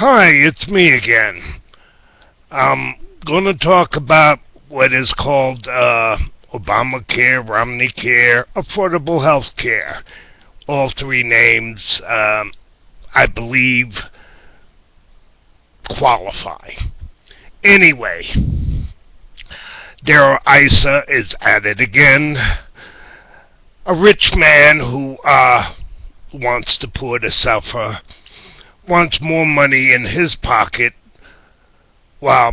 Hi, it's me again. I'm going to talk about what is called Obamacare, Romneycare, Affordable Health Care. All three names, I believe, qualify. Anyway, Daryl Issa is at it again. A rich man who wants to poor to suffer, wants more money in his pocket, while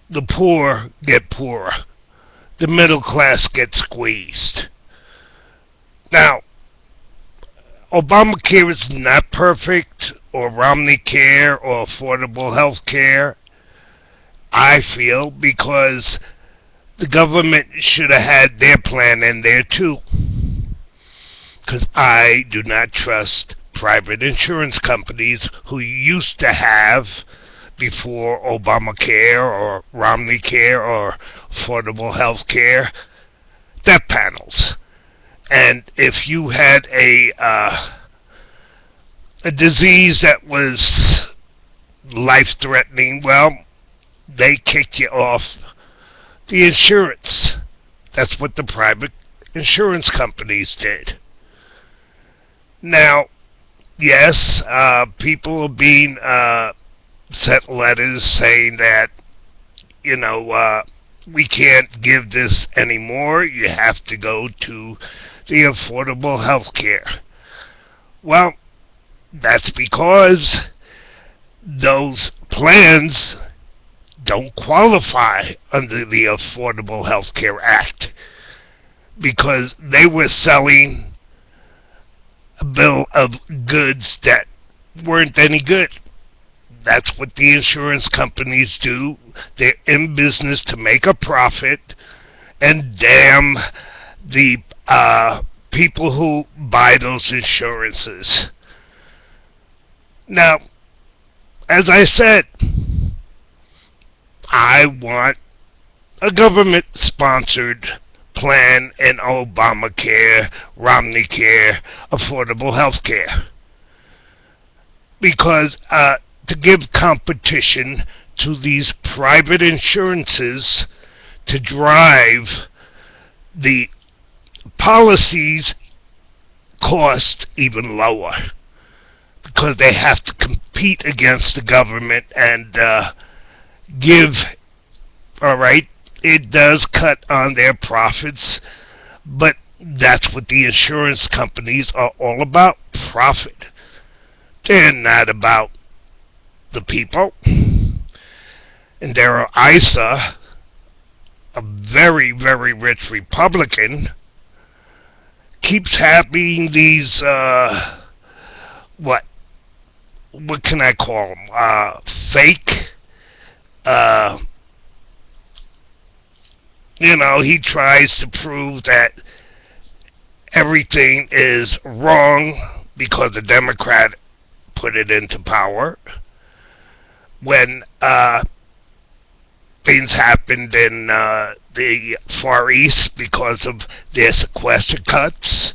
the poor get poorer. The middle class gets squeezed. Now, Obamacare is not perfect, or Romneycare, or affordable health care, I feel, because the government should have had their plan in there too. Because I do not trust private insurance companies who used to have, before Obamacare or Romneycare or affordable health care, death panels. And if you had a disease that was life-threatening, well, they kick you off the insurance. That's what the private insurance companies did. Now, yes, people are being sent letters saying that, we can't give this anymore. You have to go to the affordable health care. Well, that's because those plans don't qualify under the Affordable Health Care Act, because they were selling a bill of goods that weren't any good. That's what the insurance companies do. They're in business to make a profit, and damn the people who buy those insurances. Now, as I said, I want a government-sponsored plan in Obamacare, Romneycare, affordable health care. Because to give competition to these private insurances to drive the policies cost even lower, because they have to compete against the government and give, all right, it does cut on their profits, but that's what the insurance companies are all about, profit. They're not about the people. And Daryl Issa, a very, very rich Republican, keeps having these, what can I call them? Fake, he tries to prove that everything is wrong because the Democrat put it into power, when things happened in the Far East because of their sequester cuts.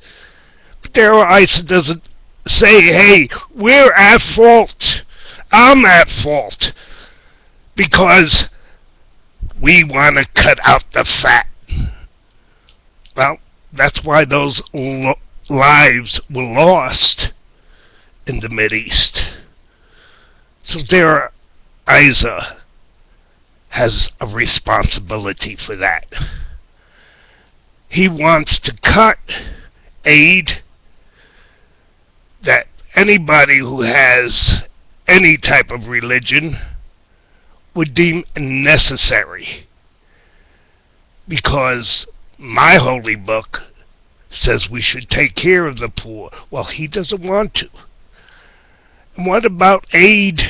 But Daryl Issa doesn't say, hey, we're at fault. I'm at fault because we want to cut out the fat. Well, that's why those lives were lost in the Mideast. So Daryl Issa has a responsibility for that. He wants to cut aid that anybody who has any type of religion would deem necessary, because my holy book says we should take care of the poor. Well, he doesn't want to. And what about aid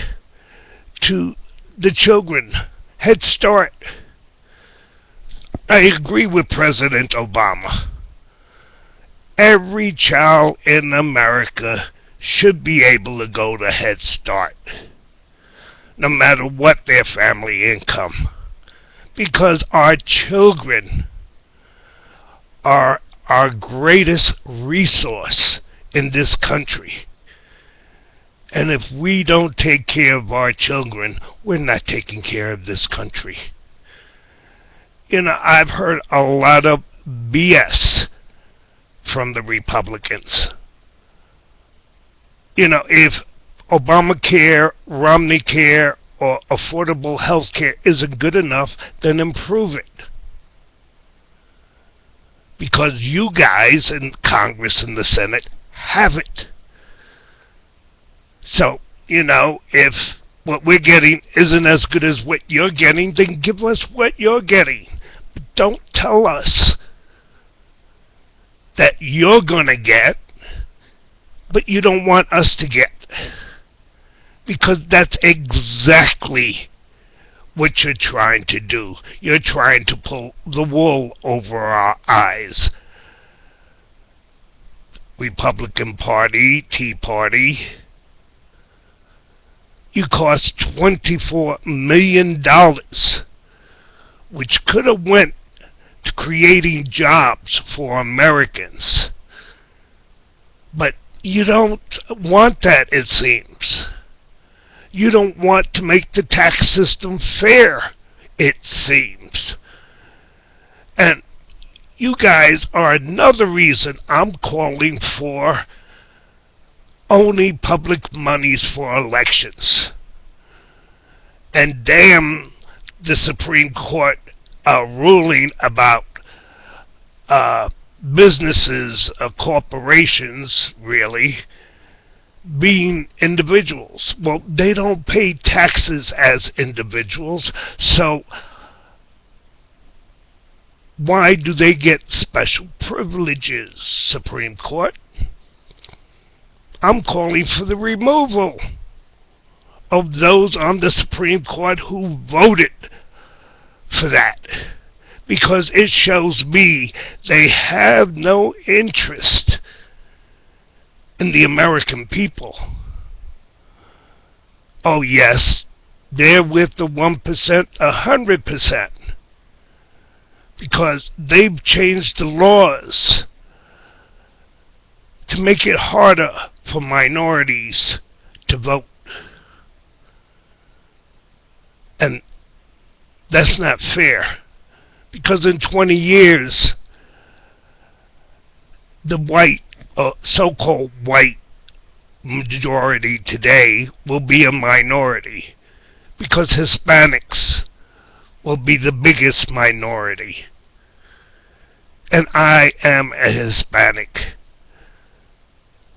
to the children? Head Start. I agree with President Obama. Every child in America should be able to go to Head Start, no matter what their family income, because our children are our greatest resource in this country. And if we don't take care of our children, we're not taking care of this country. I've heard a lot of BS from the Republicans. If Obamacare, Romney Care, or affordable health care isn't good enough, then improve it. Because you guys in Congress and the Senate have it. So, if what we're getting isn't as good as what you're getting, then give us what you're getting. But don't tell us that you're going to get, but you don't want us to get. Because that's exactly what you're trying to do. You're trying to pull the wool over our eyes. Republican Party, Tea Party, you cost $24 million, which could have went to creating jobs for Americans. But you don't want that, it seems. You don't want to make the tax system fair, it seems. And you guys are another reason I'm calling for only public monies for elections. And damn the Supreme Court ruling about businesses, corporations, really, being individuals. Well, they don't pay taxes as individuals, so why do they get special privileges, Supreme Court? I'm calling for the removal of those on the Supreme Court who voted for that, because it shows me they have no interest in the American people. Oh yes, they're with the 1%, 100%, because they've changed the laws to make it harder for minorities to vote. And that's not fair, because in 20 years, the white, so-called white majority today will be a minority, because Hispanics will be the biggest minority. And I am a Hispanic.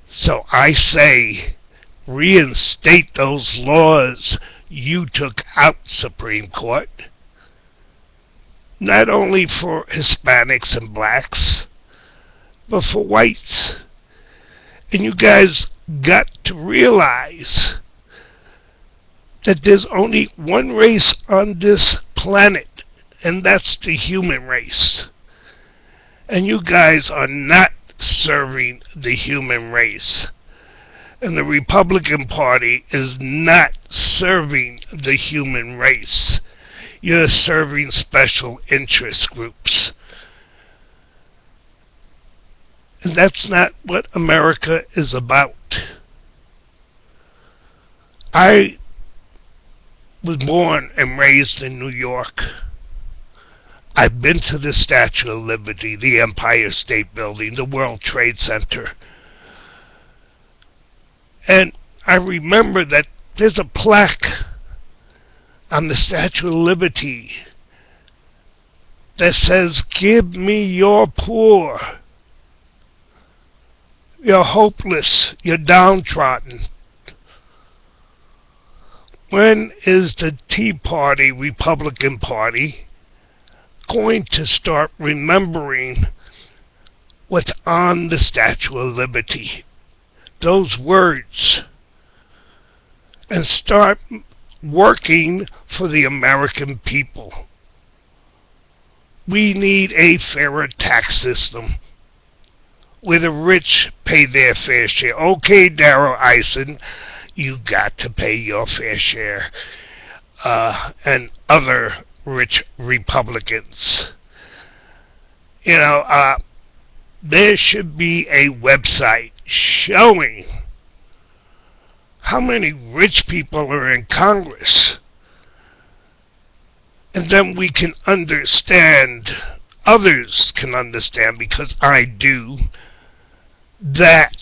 So I say, reinstate those laws you took out, Supreme Court. Not only for Hispanics and blacks, but for whites. And you guys got to realize that there's only one race on this planet, and that's the human race. And you guys are not serving the human race. And the Republican Party is not serving the human race. You're serving special interest groups. And that's not what America is about. I was born and raised in New York. I've been to the Statue of Liberty, the Empire State Building, the World Trade Center. And I remember that there's a plaque on the Statue of Liberty that says, "Give me your poor. You're hopeless. You're downtrodden." When is the Tea Party, Republican Party, going to start remembering what's on the Statue of Liberty? Those words. And start working for the American people. We need a fairer tax system where the rich pay their fair share. Okay, Darrell Ison, you got to pay your fair share. And other rich Republicans. There should be a website showing how many rich people are in Congress. And then we can understand, others can understand, because I do, that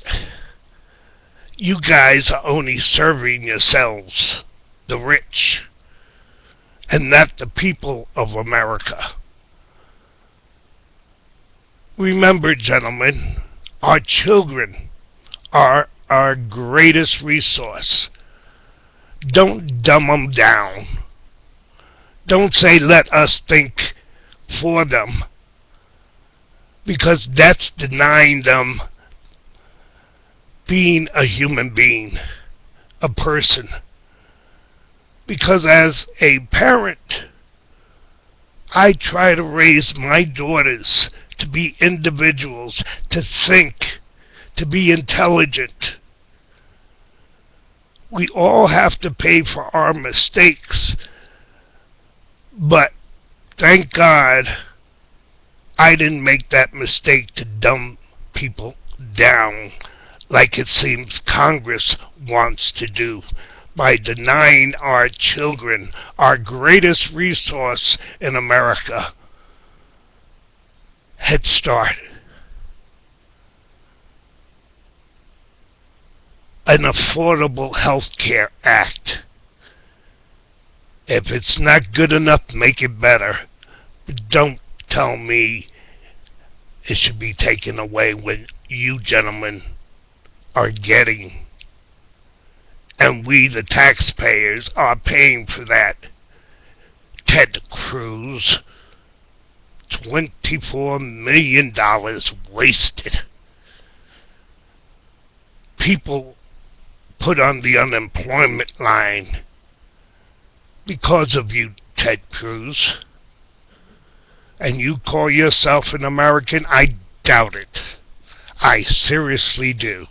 you guys are only serving yourselves, the rich, and not the people of America. Remember, gentlemen, our children are our greatest resource. Don't dumb them down. Don't say, let us think for them, because that's denying them being a human being, a person. Because as a parent, I try to raise my daughters to be individuals, to think, to be intelligent. We all have to pay for our mistakes, but thank God I didn't make that mistake to dumb people down like it seems Congress wants to do by denying our children our greatest resource in America, Head Start. An Affordable Health Care Act. If it's not good enough, make it better. But don't tell me it should be taken away when you gentlemen are getting, and we the taxpayers are paying for that. Ted Cruz, $24 million wasted. People put on the unemployment line because of you, Ted Cruz. And you call yourself an American? I doubt it. I seriously do.